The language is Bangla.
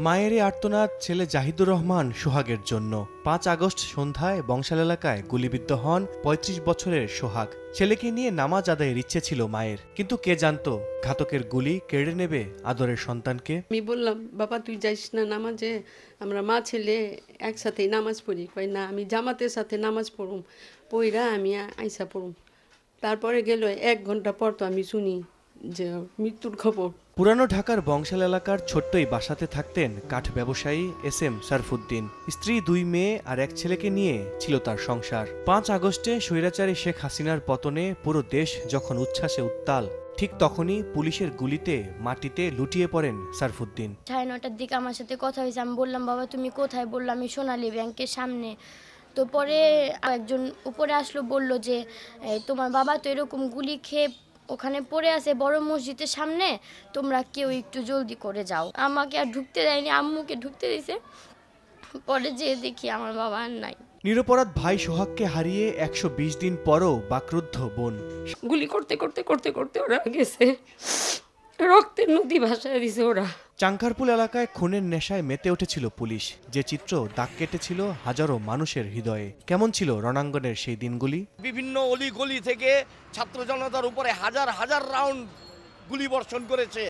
মায়ের এই আর্তনাদ ছেলে জাহিদুর রহমান সোহাগের জন্য। ৫ আগস্ট সন্ধ্যায় বংশাল এলাকায় গুলিবিদ্ধ হন ৩৫ বছরের সোহাগ। ছেলেকে নিয়ে নামাজ আদায়ের ইচ্ছে ছিল মায়ের, কিন্তু কে জানতো ঘাতকের গুলি কেড়ে নেবে আদরের সন্তানকে। আমি বললাম, বাবা তুই যাইস না নামাজে, আমরা মা ছেলে একসাথেই নামাজ পড়ি। কই না, আমি জামাতের সাথে নামাজ পড়ুম, পইরা আমি আইসা পড়ুম। তারপরে গেল ১ ঘন্টা পর তো আমি শুনি যে মৃত্যুর খবর। পুরানো ঢাকার বংশাল এলাকার ছোট্টই বাসাতে থাকতেন কাঠ ব্যবসায়ী SM সারফুদ্দিন। স্ত্রী, 2 মেয়ে আর 1 ছেলেকে নিয়ে ছিল তার সংসার। 5 আগস্টে স্বৈরাচারী শেখ হাসিনার পতনে পুরো দেশ যখন উচ্ছ্বাসে উত্তাল, ঠিক তখনই পুলিশের গুলিতে মাটিতে লুটিয়ে পড়েন সারফুদ্দিন। 9:30টার দিকে আমার সাথে কথা হয়েছে। আমি বললাম, বাবা তুমি কোথায়? বললাম আমি সোনালী ব্যাংকের সামনে। তো পরে একজন উপরে আসলো, বলল যে তোমার বাবা তো এরকম গুলি খেয়ে ওখানে পড়ে আছে বড় মসজিদের সামনে, তোমরা কেউ একটু জলদি করে যাও। আমাকে আর ঢুকতে দেয়নি, আম্মুকে ঢুকতে দিয়েছে। পরে যেয়ে দেখি আমার বাবা আর নাই। নিরপরাধ ভাই সোহাগকে হারিয়ে 120 দিন পরও বাকরুদ্ধ বোন। গুলি করতে করতে করতে করতে ওরা গেছে, রক্তের নদী ভাসায় দিছে ওরা। চাঙ্কারপুল এলাকায় খুনের নেশায় মেতে উঠেছিল পুলিশ, যে চিত্র দাগ কেটেছিল হাজারো মানুষের হৃদয়ে। কেমন ছিল রণাঙ্গনের সেই দিনগুলি? বিভিন্ন অলি গলি থেকে ছাত্র জনতার উপরে হাজার হাজার রাউন্ড গুলি বর্ষণ করেছে।